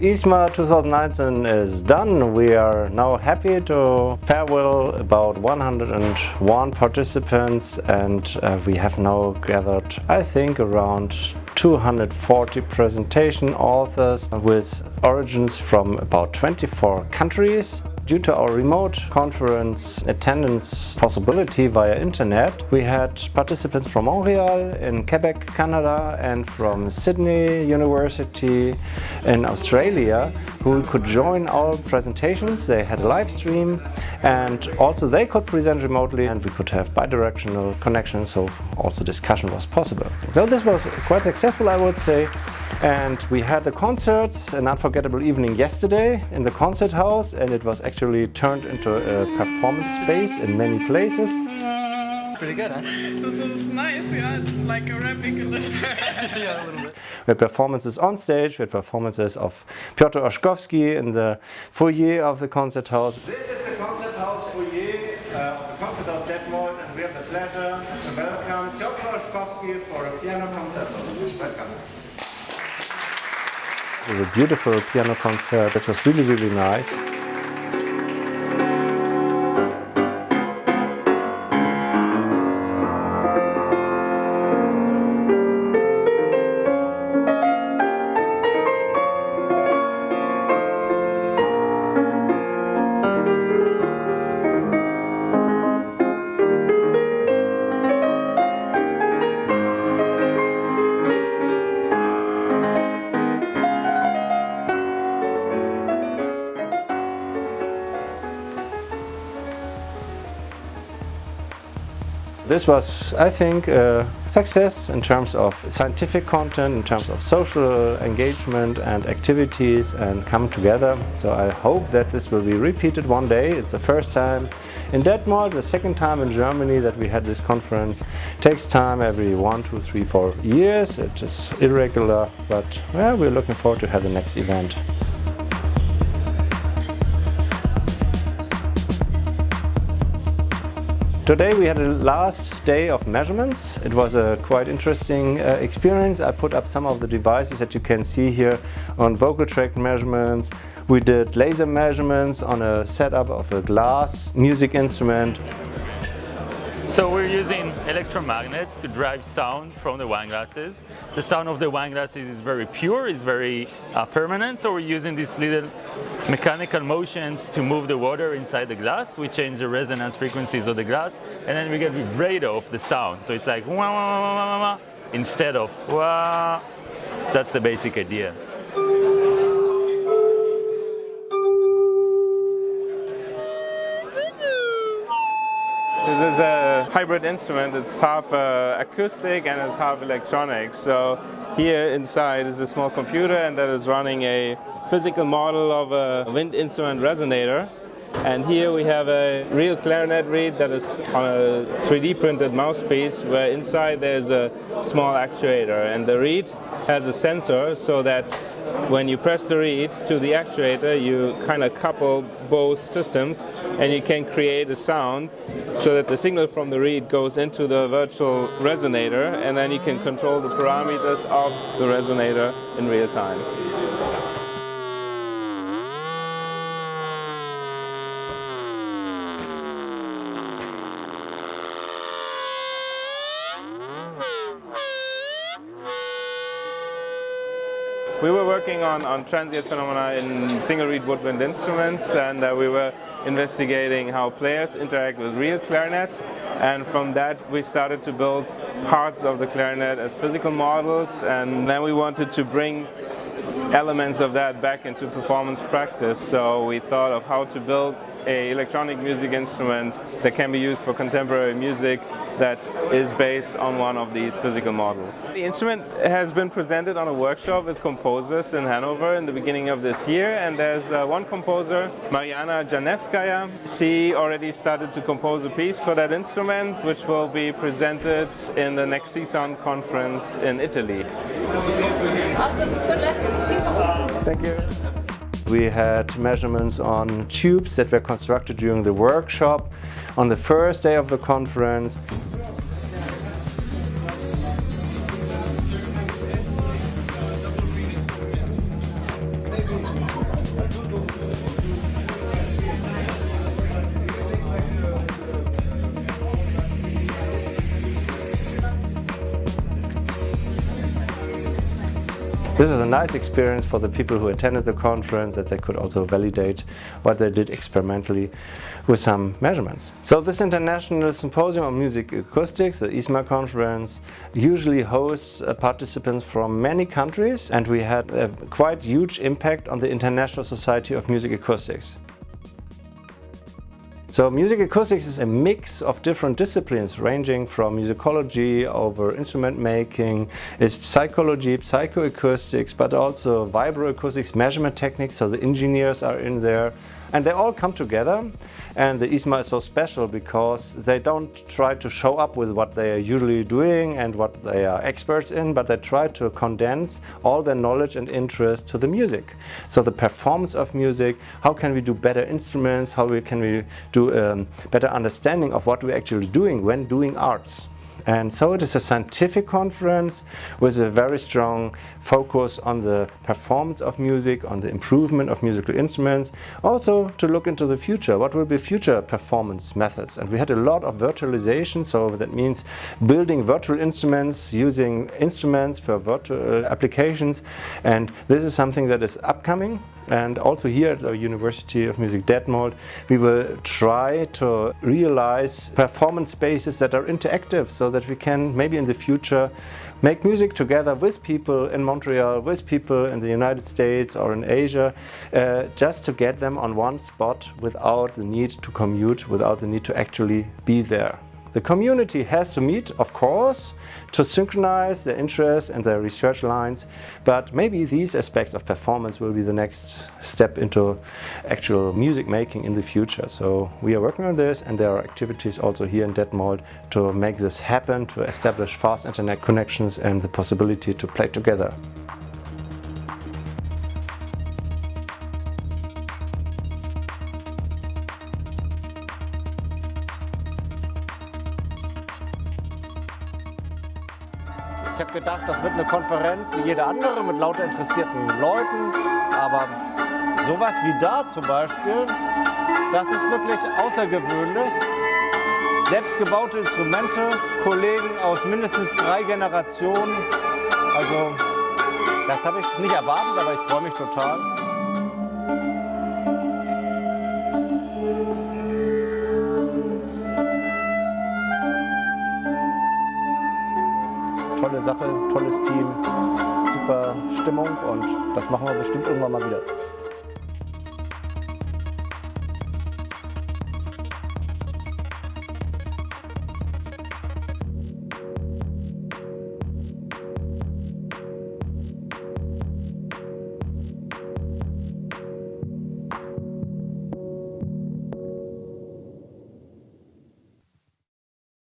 ISMA 2019 is done. We are now happy to farewell about 101 participants, and we have now gathered, I think, around 240 presentation authors with origins from about 24 countries. Due to our remote conference attendance possibility via internet, we had participants from Montreal in Quebec, Canada, and from Sydney University in Australia who could join our presentations. They had a live stream, and also they could present remotely, and we could have bidirectional connection, so also discussion was possible. So this was quite successful, I would say. And we had the concerts, an unforgettable evening yesterday in the concert house, and it was actually turned into a performance space in many places. Pretty good, huh? This is nice, yeah, it's like a rapping a little bit. Yeah, a little bit. We had performances on stage, we had performances of Piotr Oshkovsky in the foyer of the concert house. This is the concert house foyer of the Concert House Detmold, and we have the pleasure to welcome Piotr Oshkovsky for a piano concerto. Welcome. It was a beautiful piano concert. It was really, really nice. This was, I think, a success in terms of scientific content, in terms of social engagement and activities and come together. So I hope that this will be repeated one day. It's the first time in Detmold, the second time in Germany that we had this conference. It takes time every 1, 2, 3, 4 years. It is irregular, but well, we're looking forward to have the next event. Today we had a last day of measurements. It was a quite interesting experience. I put up some of the devices that you can see here on vocal tract measurements. We did laser measurements on a setup of a glass music instrument. So we're using electromagnets to drive sound from the wine glasses. The sound of the wine glasses is very pure, it's very permanent, so we're using these little mechanical motions to move the water inside the glass. We change the resonance frequencies of the glass, and then we get vibrato of the sound. So it's like wah, wah, wah, wah, wah, wah, instead of wah. That's the basic idea. This is a hybrid instrument. It's half acoustic and it's half electronic. So here inside is a small computer, and that is running a physical model of a wind instrument resonator. And here we have a real clarinet reed that is on a 3D printed mouthpiece, where inside there's a small actuator, and the reed has a sensor so that when you press the reed to the actuator, you kind of couple both systems and you can create a sound so that the signal from the reed goes into the virtual resonator, and then you can control the parameters of the resonator in real time. We were working on transient phenomena in single reed woodwind instruments, and we were investigating how players interact with real clarinets, and from that we started to build parts of the clarinet as physical models, and then we wanted to bring elements of that back into performance practice. So we thought of how to build an electronic music instrument that can be used for contemporary music that is based on one of these physical models. The instrument has been presented on a workshop with composers in Hanover in the beginning of this year, and there's one composer, Mariana Janevskaya. She already started to compose a piece for that instrument, which will be presented in the next CSON conference in Italy. Awesome, good luck. Thank you. We had measurements on tubes that were constructed during the workshop on the first day of the conference. This was a nice experience for the people who attended the conference, that they could also validate what they did experimentally with some measurements. So this International Symposium on Music Acoustics, the ISMA conference, usually hosts participants from many countries, and we had a quite huge impact on the International Society of Music Acoustics. So music acoustics is a mix of different disciplines ranging from musicology over instrument making, is psychology, psychoacoustics, but also vibroacoustics, measurement techniques, so the engineers are in there. And they all come together, and the ISMA is so special because they don't try to show up with what they are usually doing and what they are experts in, but they try to condense all their knowledge and interest to the music. So the performance of music, how can we do better instruments, can we do better understanding of what we're actually doing when doing arts. And so it is a scientific conference with a very strong focus on the performance of music, on the improvement of musical instruments, also to look into the future. What will be future performance methods? And we had a lot of virtualization, so that means building virtual instruments, using instruments for virtual applications. And this is something that is upcoming. And also here at the University of Musik Detmold, we will try to realize performance spaces that are interactive, so that we can maybe in the future make music together with people in Montreal, with people in the United States or in Asia, just to get them on one spot without the need to commute, without the need to actually be there. The community has to meet, of course, to synchronize their interests and their research lines, but maybe these aspects of performance will be the next step into actual music making in the future. So we are working on this, and there are activities also here in Detmold to make this happen, to establish fast internet connections and the possibility to play together. Ich habe gedacht, das wird eine Konferenz wie jede andere mit lauter interessierten Leuten, aber sowas wie da zum Beispiel, das ist wirklich außergewöhnlich. Selbstgebaute Instrumente, Kollegen aus mindestens 3 Generationen, also das habe ich nicht erwartet, aber ich freue mich total. Tolle Sache, tolles Team, super Stimmung, und das machen wir bestimmt irgendwann mal wieder.